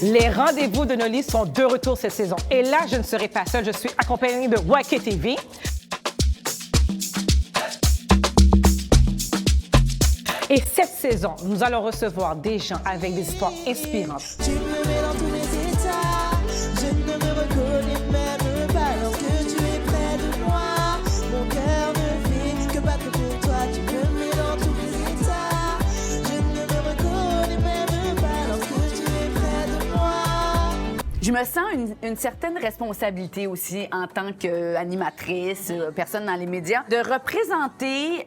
Les rendez-vous de Nolly sont de retour cette saison. Et là, je ne serai pas seule, je suis accompagnée de Waké TV. Et cette saison, nous allons recevoir des gens avec des histoires inspirantes. Tu me mets dans tous mes états, je ne me reconnais même pas lorsque tu es près de moi. Mon cœur ne fait que battre pour toi, tu me mets dans tous mes états, je ne me reconnais même pas lorsque tu es près de moi. Je me sens une certaine responsabilité aussi en tant qu'animatrice, personne dans les médias, de représenter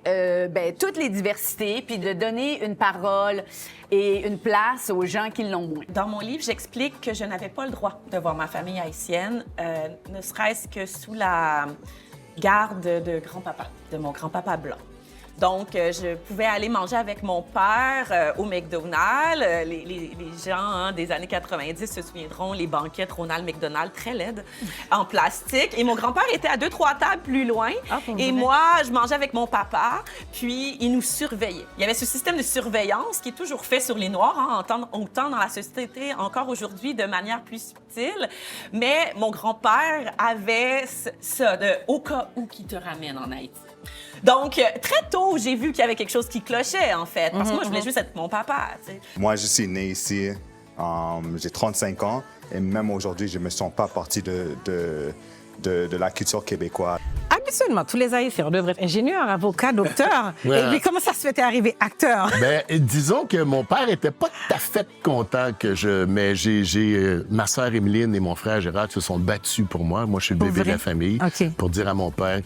toutes les diversités puis de donner une parole et une place aux gens qui l'ont moins. Dans mon livre, j'explique que je n'avais pas le droit de voir ma famille haïtienne, ne serait-ce que sous la garde de grand-papa, de mon grand-papa blanc. Donc, je pouvais aller manger avec mon père au McDonald's. Les gens des années 90 se souviendront, les banquettes Ronald McDonald très laides, en plastique. Et mon grand-père était à 2-3 tables plus loin. Et moi, je mangeais avec mon papa, puis il nous surveillait. Il y avait ce système de surveillance qui est toujours fait sur les Noirs, autant dans la société encore aujourd'hui de manière plus subtile. Mais mon grand-père avait ça, de au cas où qui te ramène en Haïti. Donc, très tôt, j'ai vu qu'il y avait quelque chose qui clochait, en fait. Parce que moi, je voulais juste être mon papa, tu sais. Moi, je suis né ici. J'ai 35 ans. Et même aujourd'hui, je ne me sens pas partie de la culture québécoise. Habituellement, tous les Haïtiens devraient être ingénieurs, avocats, docteurs. Ouais. Et puis, comment ça se fait arriver acteur? Ben, disons que mon père était pas tout à fait content que je... Mais ma sœur Émeline et mon frère Gérard se sont battus pour moi. Moi, je suis le bébé de la famille. OK. Pour dire à mon père,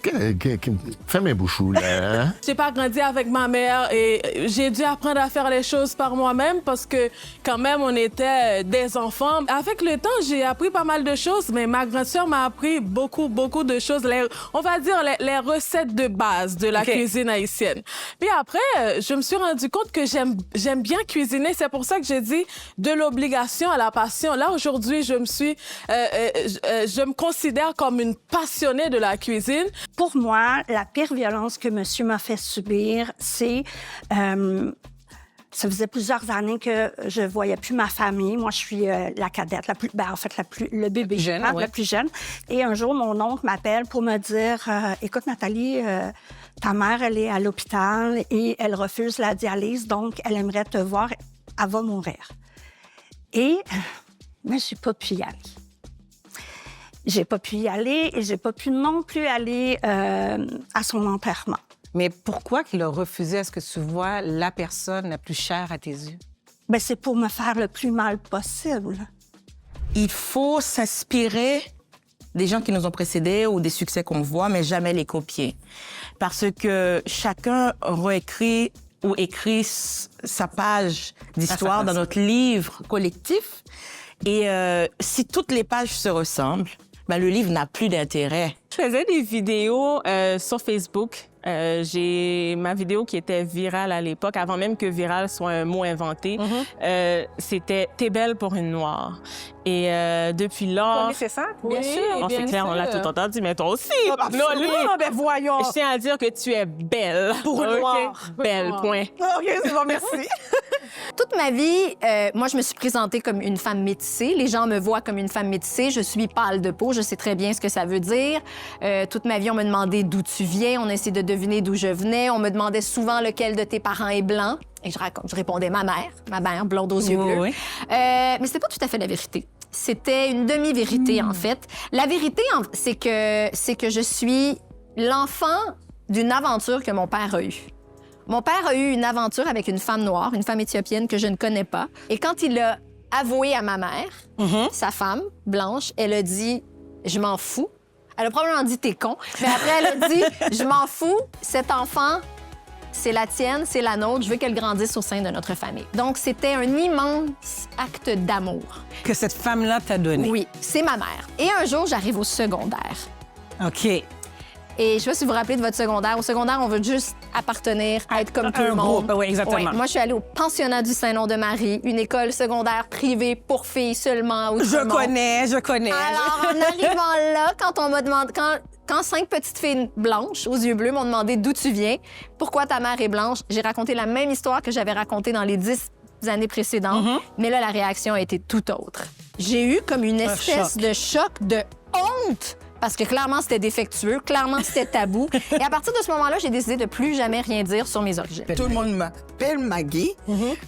fais mes bouchous, là. Hein? J'ai pas grandi avec ma mère et j'ai dû apprendre à faire les choses par moi-même parce que quand même, on était des enfants. Avec le temps, j'ai appris pas mal de choses, mais ma grande sœur m'a appris beaucoup de choses. On va dire les recettes de base de la cuisine haïtienne. Puis après, je me suis rendu compte que j'aime bien cuisiner. C'est pour ça que j'ai dit de l'obligation à la passion. Là, aujourd'hui, je me considère comme une passionnée de la cuisine. Pour moi, la pire violence que monsieur m'a fait subir, c'est... ça faisait plusieurs années que je voyais plus ma famille. Moi, je suis la cadette, le bébé jeune, la plus jeune. Et un jour, mon oncle m'appelle pour me dire « Écoute, Nathalie, ta mère, elle est à l'hôpital et elle refuse la dialyse, donc elle aimerait te voir, elle va mourir. » Et mais j'ai pas pu y aller. J'ai pas pu y aller et j'ai pas pu non plus aller à son enterrement. Mais pourquoi qu'il a refusé à ce que tu vois la personne la plus chère à tes yeux? Bien, c'est pour me faire le plus mal possible. Il faut s'inspirer des gens qui nous ont précédés ou des succès qu'on voit, mais jamais les copier. Parce que chacun réécrit ou écrit sa page d'histoire dans notre livre collectif. Et si toutes les pages se ressemblent, ben, le livre n'a plus d'intérêt. Je faisais des vidéos sur Facebook. J'ai ma vidéo qui était virale à l'époque, avant même que viral soit un mot inventé. C'était « T'es belle pour une Noire ». Et depuis lors... Vous connaissez ça? Bien sûr, c'est clair, on l'a tout entendu, mais toi aussi. Absolument, ben voyons. Je tiens à dire que tu es belle. Pour une Noire. Belle, point. OK, c'est bon, merci. Toute ma vie, moi, je me suis présentée comme une femme métissée. Les gens me voient comme une femme métissée. Je suis pâle de peau. Je sais très bien ce que ça veut dire. Toute ma vie, on me demandait d'où tu viens. On essayait de deviner d'où je venais. On me demandait souvent lequel de tes parents est blanc. Et je répondais ma mère, blonde aux yeux bleus. Mais c'était pas tout à fait la vérité. C'était une demi-vérité, en fait. La vérité, c'est que je suis l'enfant d'une aventure que mon père a eue. Mon père a eu une aventure avec une femme noire, une femme éthiopienne que je ne connais pas. Et quand il a avoué à ma mère, sa femme, blanche, elle a dit « Je m'en fous ». Elle a probablement dit « T'es con ». Mais après, elle a dit « Je m'en fous, cet enfant, c'est la tienne, c'est la nôtre, je veux qu'elle grandisse au sein de notre famille ». Donc, c'était un immense acte d'amour. Que cette femme-là t'a donné. Oui, c'est ma mère. Et un jour, j'arrive au secondaire. OK. Et je ne sais pas si vous vous rappelez de votre secondaire. Au secondaire, on veut juste appartenir, être comme tout le monde. Oui, exactement. Ouais. Moi, je suis allée au pensionnat du Saint-Nom-de-Marie, une école secondaire privée pour filles seulement. Je connais. Alors, en arrivant là, quand on m'a demandé... Quand 5 petites filles blanches aux yeux bleus m'ont demandé d'où tu viens, pourquoi ta mère est blanche, j'ai raconté la même histoire que j'avais racontée dans les 10 années précédentes. Mais là, la réaction a été tout autre. J'ai eu comme une espèce de choc de honte. Parce que clairement, c'était défectueux, clairement, c'était tabou. Et à partir de ce moment-là, j'ai décidé de plus jamais rien dire sur mes origines. Tout le monde m'appelle Maggie,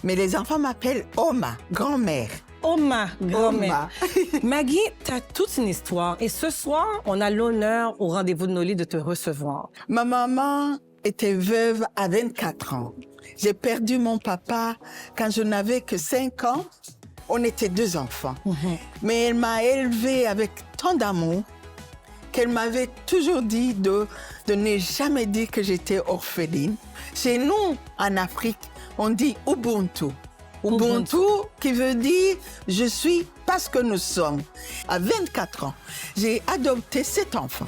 mais les enfants m'appellent Oma, grand-mère. Oma, grand-mère. Maggie, tu as toute une histoire. Et ce soir, on a l'honneur au rendez-vous de Noli de te recevoir. Ma maman était veuve à 24 ans. J'ai perdu mon papa quand je n'avais que 5 ans. On était 2 enfants. Mais elle m'a élevée avec tant d'amour qu'elle m'avait toujours dit de ne jamais dire que j'étais orpheline. Chez nous, en Afrique, on dit Ubuntu. Ubuntu, qui veut dire « je suis parce que nous sommes ». À 24 ans, j'ai adopté 7 enfants.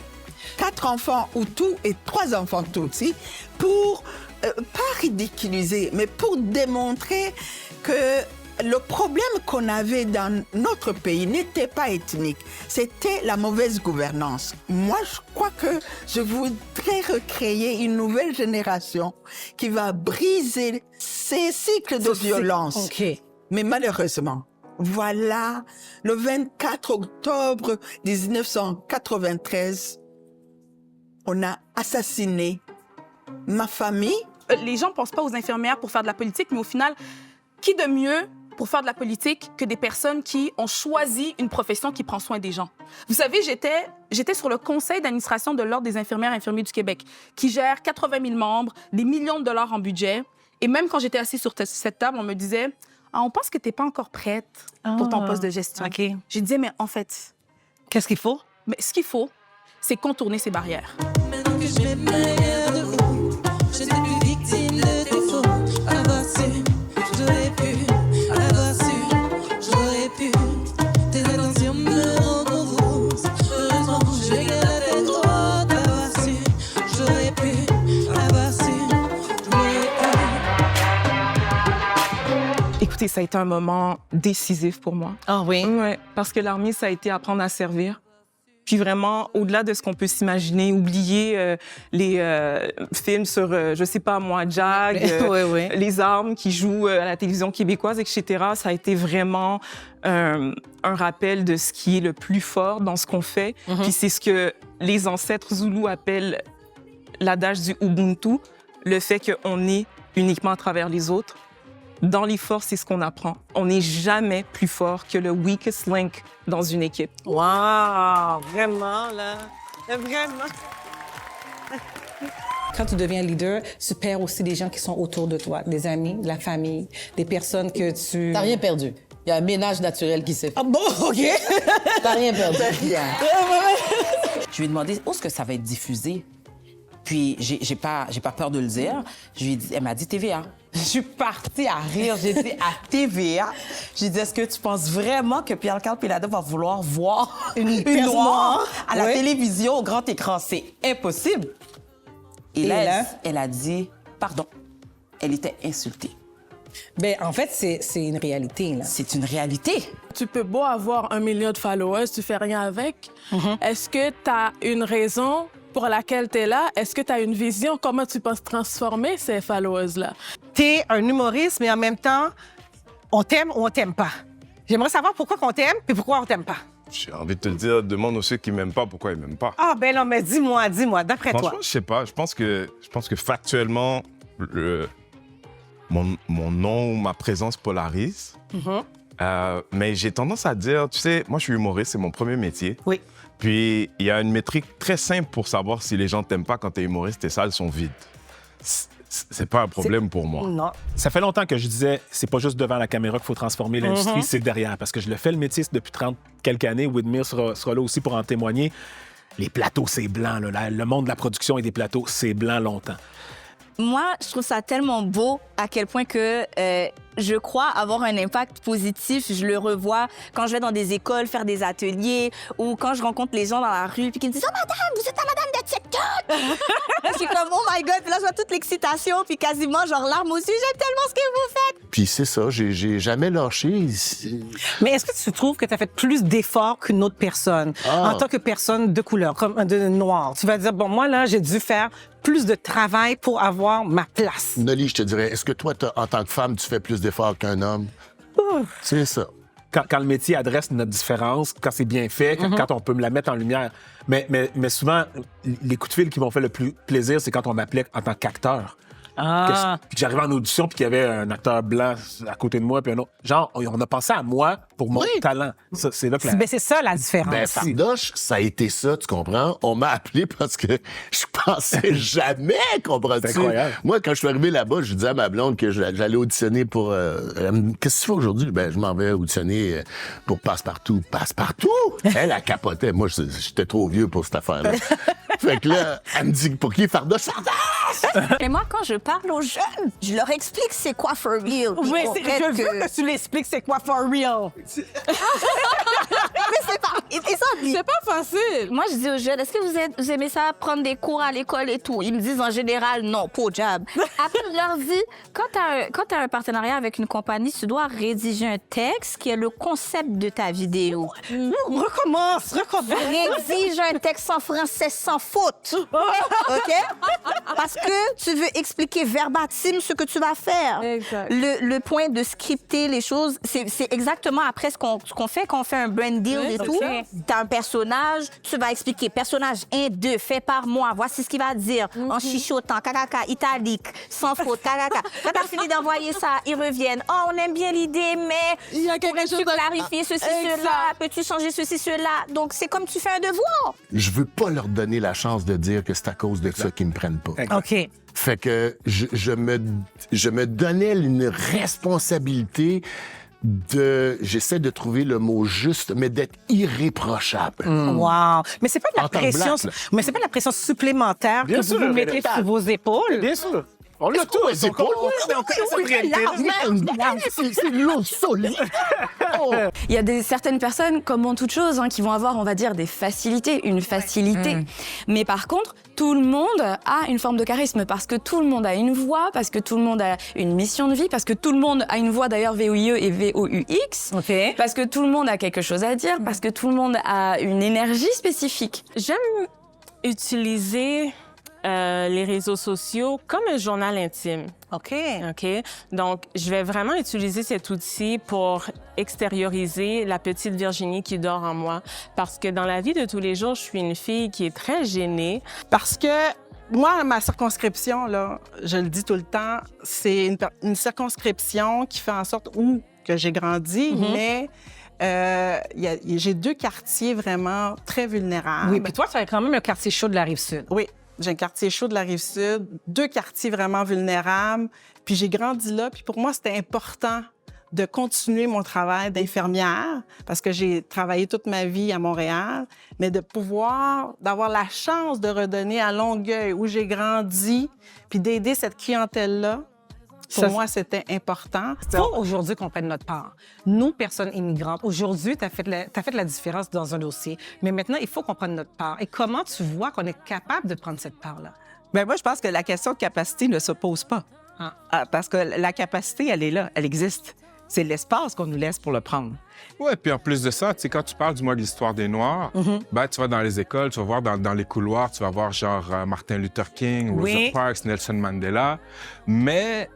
4 enfants Hutus et 3 enfants Tutsis pour, pas ridiculiser, mais pour démontrer que le problème qu'on avait dans notre pays n'était pas ethnique, c'était la mauvaise gouvernance. Moi, je crois que je voudrais recréer une nouvelle génération qui va briser ces cycles de violence. Mais malheureusement, voilà, le 24 octobre 1993, on a assassiné ma famille. Les gens ne pensent pas aux infirmières pour faire de la politique, mais au final, qui de mieux pour faire de la politique que des personnes qui ont choisi une profession qui prend soin des gens. Vous savez, j'étais sur le conseil d'administration de l'Ordre des infirmières et infirmiers du Québec, qui gère 80 000 membres, des millions de dollars en budget. Et même quand j'étais assise sur cette table, on me disait « Ah, on pense que tu n'es pas encore prête pour ton poste de gestion. OK. » Je disais « Mais en fait... » Qu'est-ce qu'il faut? Mais ce qu'il faut, c'est contourner ces barrières. Maintenant que je vais meilleur de vous, je n'ai plus victime de défaut. Avoir su, j'aurais pu. Avoir su, j'aurais pu. Tes attentions me rendent rose. Heureusement, je garde la tête haute. Avoir su, j'aurais pu. Avoir su, j'aurais pu. Écoutez, ça a été un moment décisif pour moi. Ah oui? Oui, parce que l'armée, ça a été apprendre à servir. Puis vraiment, au-delà de ce qu'on peut s'imaginer, oublier les films sur, je sais pas moi, Jag, les armes qui jouent à la télévision québécoise, etc. Ça a été vraiment un rappel de ce qui est le plus fort dans ce qu'on fait. Puis c'est ce que les ancêtres zoulous appellent l'adage du Ubuntu, le fait qu'on est uniquement à travers les autres. Dans les forces, c'est ce qu'on apprend. On n'est jamais plus fort que le weakest link dans une équipe. Wow! Vraiment, là. Vraiment. Quand tu deviens leader, tu perds aussi des gens qui sont autour de toi, des amis, de la famille, des personnes que tu... T'as rien perdu. Il y a un ménage naturel qui s'est fait. Ah bon, OK. T'as rien perdu. Je lui ai demandé où est-ce que ça va être diffusé. Puis, j'ai pas peur de le dire. Elle m'a dit TVA. Je suis partie à rire. J'ai dit à TVA. J'ai dit, est-ce que tu penses vraiment que Pierre-Carl Pellado va vouloir voir une noire à la télévision au grand écran? C'est impossible. Et là, elle a dit, pardon. Elle était insultée. Bien, en fait, c'est une réalité, là. C'est une réalité. Tu peux beau avoir 1 million de followers, tu fais rien avec. Est-ce que tu as une raison pour laquelle tu es là? Est-ce que tu as une vision? Comment tu penses transformer ces followers-là? Tu es un humoriste, mais en même temps, on t'aime ou on t'aime pas. J'aimerais savoir pourquoi on t'aime et pourquoi on t'aime pas. J'ai envie de te le dire, demande aux ceux qui m'aiment pas pourquoi ils m'aiment pas. Ah, ben non, mais dis-moi, d'après toi. Franchement, je sais pas. Je pense que factuellement, mon nom ou ma présence polarise. Mais j'ai tendance à dire, tu sais, moi, je suis humoriste, c'est mon premier métier. Oui. Puis, il y a une métrique très simple pour savoir si les gens t'aiment pas quand t'es humoriste, tes salles sont vides. C'est pas un problème pour moi. Non. Ça fait longtemps que je disais, c'est pas juste devant la caméra qu'il faut transformer l'industrie, c'est derrière. Parce que je le fais le métier depuis 30 quelques années. Whitmer sera là aussi pour en témoigner. Les plateaux, c'est blanc. Là. Le monde de la production et des plateaux, c'est blanc longtemps. Moi, je trouve ça tellement beau à quel point que je crois avoir un impact positif. Je le revois quand je vais dans des écoles faire des ateliers ou quand je rencontre les gens dans la rue puis qu'ils me disent « Oh, madame, vous êtes la madame de TikTok! » Je suis comme « Oh my God! » Puis là, je vois toute l'excitation puis quasiment genre larmes aux yeux. J'aime tellement ce que vous faites! Puis c'est ça, j'ai jamais lâché. Mais est-ce que tu trouves que tu as fait plus d'efforts qu'une autre personne en tant que personne de couleur, comme de noir? Tu vas dire « Bon, moi, là, j'ai dû faire plus de travail pour avoir ma place. » Noli, je te dirais, est-ce que toi, en tant que femme, tu fais plus d'efforts qu'un homme? C'est ça. quand le métier adresse notre différence, quand c'est bien fait, quand on peut me la mettre en lumière. Mais souvent, les coups de fil qui m'ont fait le plus plaisir, c'est quand on m'appelait en tant qu'acteur. Puis j'arrivais en audition, puis qu'il y avait un acteur blanc à côté de moi, puis un autre. Genre, on a pensé à moi pour mon talent. Ça, c'est là que c'est ça la différence. Ben, Fardoche, ça a été ça, tu comprends? On m'a appelé parce que je pensais jamais, comprends-tu? C'est incroyable. Moi, quand je suis arrivé là-bas, je disais à ma blonde que j'allais auditionner pour... elle me dit, qu'est-ce que tu fais aujourd'hui? Ben, je m'en vais auditionner pour Passe-Partout. Passe-Partout? Elle capotait. Moi, j'étais trop vieux pour cette affaire-là. Fait que là, elle me dit, pour qui Fardoche? Fardoche! Et moi, quand je parle aux jeunes, je leur explique c'est quoi for real. Oui, je veux que tu l'expliques c'est quoi for real. Mais c'est pas... C'est pas facile. Moi, je dis aux jeunes, est-ce que vous aimez ça, prendre des cours à l'école et tout? Ils me disent en général, non, pas au job. Après, je leur dis, quand tu as un partenariat avec une compagnie, tu dois rédiger un texte qui est le concept de ta vidéo. Recommence. Rédige un texte en français sans faute. OK? Parce que tu veux expliquer verbatim ce que tu vas faire. Exact. Le point de scripter les choses, c'est exactement après ce qu'on fait quand on fait un brand deal et tout. T'as un personnage, tu vas expliquer personnage 1, 2, fait par moi, voici ce qu'il va dire, en chuchotant, cacaca, italique, sans faute, cacaca. Quand t'as fini d'envoyer ça, ils reviennent. Oh, on aime bien l'idée, mais il y a quelque chose peux-tu clarifier ceci, cela? Peux-tu changer ceci, cela? Donc, c'est comme tu fais un devoir. Je veux pas leur donner la chance de dire que c'est à cause de ça qu'ils me prennent pas. OK. Fait que je me donnais une responsabilité j'essaie de trouver le mot juste, mais d'être irréprochable. Wow. Mais c'est pas de la En tant que pression, black, là. mais c'est pas de la pression supplémentaire Bien que sûr, vous mettez sur vos épaules. Bien sûr. On l'a tous. les épaules? Mais on connaît cette réalité. C'est l'eau solide. Il y a certaines personnes, comme en toute chose, qui vont avoir, on va dire, des facilités, une facilité. Mais par contre, tout le monde a une forme de charisme parce que tout le monde a une voix, parce que tout le monde a une mission de vie, parce que tout le monde a une voix d'ailleurs VOIE et VOUX, parce que tout le monde a quelque chose à dire, parce que tout le monde a une énergie spécifique. J'aime utiliser les réseaux sociaux comme un journal intime. OK. Donc, je vais vraiment utiliser cet outil pour extérioriser la petite Virginie qui dort en moi. Parce que dans la vie de tous les jours, je suis une fille qui est très gênée. Parce que moi, ma circonscription, là, je le dis tout le temps, c'est une circonscription qui fait en sorte que j'ai grandi, mais j'ai 2 quartiers vraiment très vulnérables. Oui, puis toi, tu as quand même un quartier chaud de la Rive-Sud. Oui, j'ai un quartier chaud de la Rive-Sud, 2 quartiers vraiment vulnérables. Puis j'ai grandi là, puis pour moi, c'était important de continuer mon travail d'infirmière parce que j'ai travaillé toute ma vie à Montréal, mais d'avoir la chance de redonner à Longueuil où j'ai grandi, puis d'aider cette clientèle-là. Pour moi, c'était important. Il faut aujourd'hui qu'on prenne notre part. Nous, personnes immigrantes, aujourd'hui, tu as fait la différence dans un dossier, mais maintenant, il faut qu'on prenne notre part. Et comment tu vois qu'on est capable de prendre cette part-là? Bien, moi, je pense que la question de capacité ne se pose pas. Parce que la capacité, elle est là, elle existe. C'est l'espace qu'on nous laisse pour le prendre. Oui, puis en plus de ça, tu sais, quand tu parles du mois de l'histoire des Noirs, ben, tu vas dans les écoles, tu vas voir dans les couloirs, tu vas voir genre Martin Luther King, Rosa Parks, Nelson Mandela, mais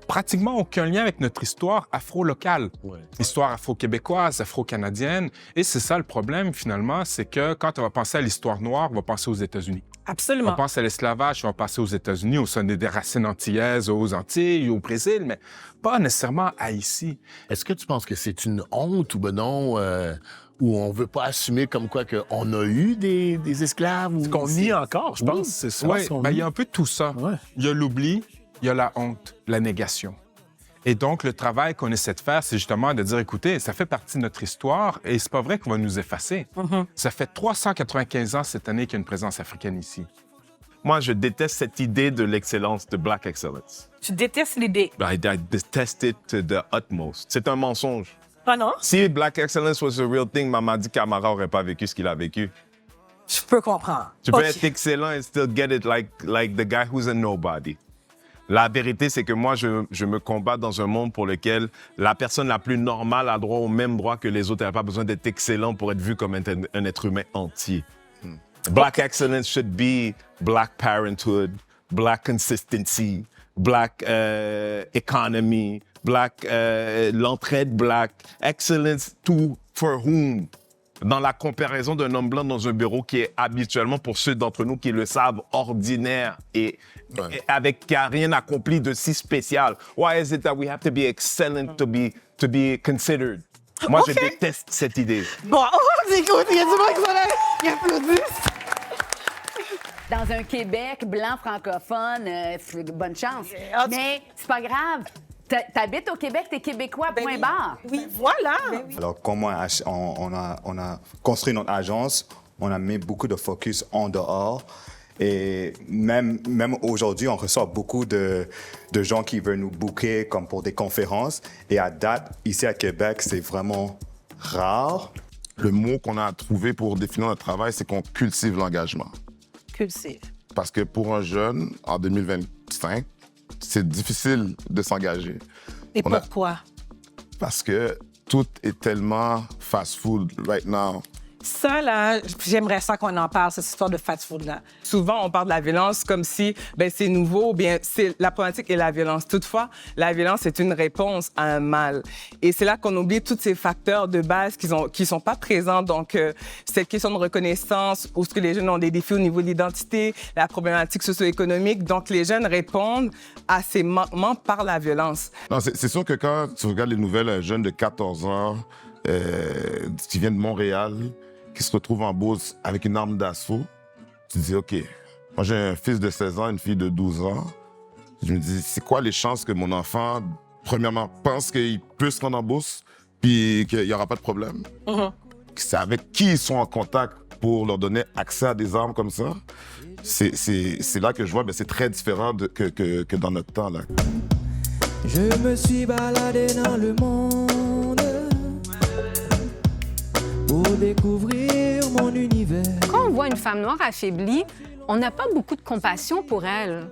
pratiquement aucun lien avec notre histoire afro-locale. Histoire afro-québécoise, afro-canadienne. Et c'est ça le problème, finalement, c'est que quand on va penser à l'histoire noire, on va penser aux États-Unis. Absolument. On pense à l'esclavage, on va passer aux États-Unis, au sein des racines antillaises, aux Antilles, au Brésil, mais pas nécessairement à ici. Est-ce que tu penses que c'est une honte ou ben non, où on veut pas assumer comme quoi qu'on a eu des esclaves? C'est qu'on nie encore, je pense. C'est ça. Oui, il y a un peu tout ça. Il y a l'oubli, il y a la honte, la négation. Et donc, le travail qu'on essaie de faire, c'est justement de dire, écoutez, ça fait partie de notre histoire et c'est pas vrai qu'on va nous effacer. Ça fait 395 ans cette année qu'il y a une présence africaine ici. Moi, je déteste cette idée de l'excellence, de Black Excellence. Tu détestes l'idée? I detest it to the utmost. C'est un mensonge. Ah non? Si Black Excellence was a real thing, Mamadi Camara n'aurait pas vécu ce qu'il a vécu. Je peux comprendre. Tu peux être excellent et still get it like the guy who's a nobody. La vérité, c'est que moi, je me combats dans un monde pour lequel la personne la plus normale a droit au même droit que les autres. Elle n'a pas besoin d'être excellent pour être vu comme un être humain entier. Black excellence should be Black parenthood, Black consistency, Black economy, black, l'entraide black, excellence to for whom? Dans la comparaison d'un homme blanc dans un bureau qui est habituellement, pour ceux d'entre nous qui le savent, ordinaire et qui n'a rien accompli de si spécial. Why is it that we have to be excellent to be considered? Moi, je déteste cette idée. Bon, écoute, il y a du monde qui applaudissent. Dans un Québec blanc francophone, bonne chance. Mais c'est pas grave. T'habites au Québec, t'es Québécois, point barre. Oui, voilà. Alors, comme on a construit notre agence, on a mis beaucoup de focus en dehors. Et même aujourd'hui, on reçoit beaucoup de gens qui veulent nous booker comme pour des conférences. Et à date, ici à Québec, c'est vraiment rare. Le mot qu'on a trouvé pour définir notre travail, c'est qu'on cultive l'engagement. Cultive. Parce que pour un jeune, en 2025, c'est difficile de s'engager. Et pourquoi? Parce que tout est tellement fast-food right now. Ça, là, j'aimerais ça qu'on en parle, cette histoire de fast-food-là. Souvent, on parle de la violence comme si c'est nouveau, bien, la problématique est la violence. Toutefois, la violence est une réponse à un mal. Et c'est là qu'on oublie tous ces facteurs de base qui sont pas présents. Donc, cette question de reconnaissance, où les jeunes ont des défis au niveau de l'identité, la problématique socio-économique. Donc, les jeunes répondent à ces manquements par la violence. Non, c'est sûr que quand tu regardes les nouvelles, un jeune de 14 ans qui vient de Montréal, qui se retrouve en bourse avec une arme d'assaut, tu te dis, OK, moi j'ai un fils de 16 ans, une fille de 12 ans. Je me dis, c'est quoi les chances que mon enfant, premièrement, pense qu'il peut se rendre en bourse, puis qu'il n'y aura pas de problème? C'est avec qui ils sont en contact pour leur donner accès à des armes comme ça. C'est là que je vois, c'est très différent que dans notre temps, là. Je me suis baladé dans le monde pour découvrir mon univers. Quand on voit une femme noire affaiblie, on n'a pas beaucoup de compassion pour elle.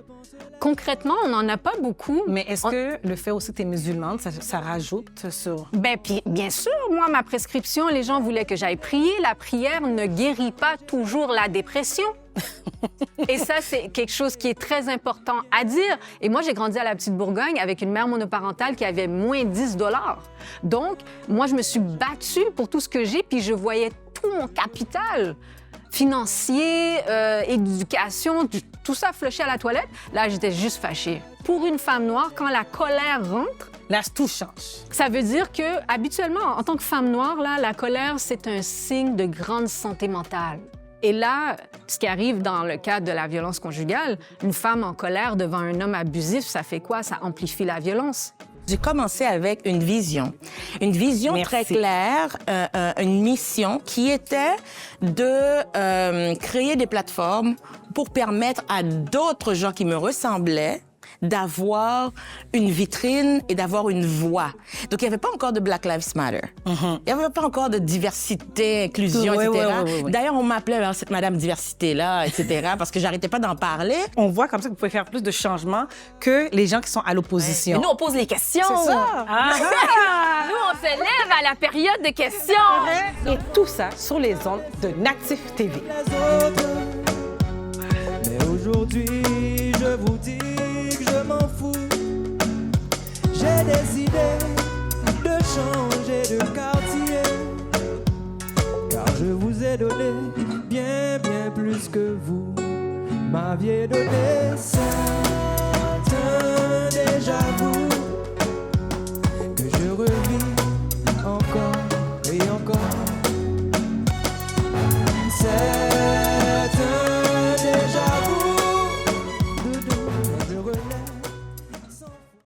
Concrètement, on n'en a pas beaucoup. Mais est-ce que le fait aussi que tu es musulmane, ça rajoute sur... Bien sûr, moi, ma prescription, les gens voulaient que j'aille prier. La prière ne guérit pas toujours la dépression. Et ça, c'est quelque chose qui est très important à dire. Et moi, j'ai grandi à la Petite Bourgogne avec une mère monoparentale qui avait moins 10 $. Donc, moi, je me suis battue pour tout ce que j'ai, puis je voyais tout mon capital financier, éducation, tout ça flushé à la toilette. Là, j'étais juste fâchée. Pour une femme noire, quand la colère rentre, là, tout change. Ça veut dire que, habituellement, en tant que femme noire, là, la colère, c'est un signe de grande santé mentale. Et là, ce qui arrive dans le cadre de la violence conjugale, une femme en colère devant un homme abusif, ça fait quoi? Ça amplifie la violence. J'ai commencé avec une vision très claire, une mission qui était de créer des plateformes pour permettre à d'autres gens qui me ressemblaient d'avoir une vitrine et d'avoir une voix. Donc, il n'y avait pas encore de Black Lives Matter. Il n'y avait pas encore de diversité, inclusion, etc. D'ailleurs, on m'appelait cette Madame Diversité-là, etc., parce que j'arrêtais pas d'en parler. On voit comme ça que vous pouvez faire plus de changements que les gens qui sont à l'opposition. Mais nous, on pose les questions. C'est ça. Nous, on se lève à la période de questions. Et tout ça sur les ondes de Natif TV. Mais aujourd'hui, je vous dis que je m'en fous. J'ai décidé de changer de quartier, car je vous ai donné bien plus que vous m'aviez donné ça.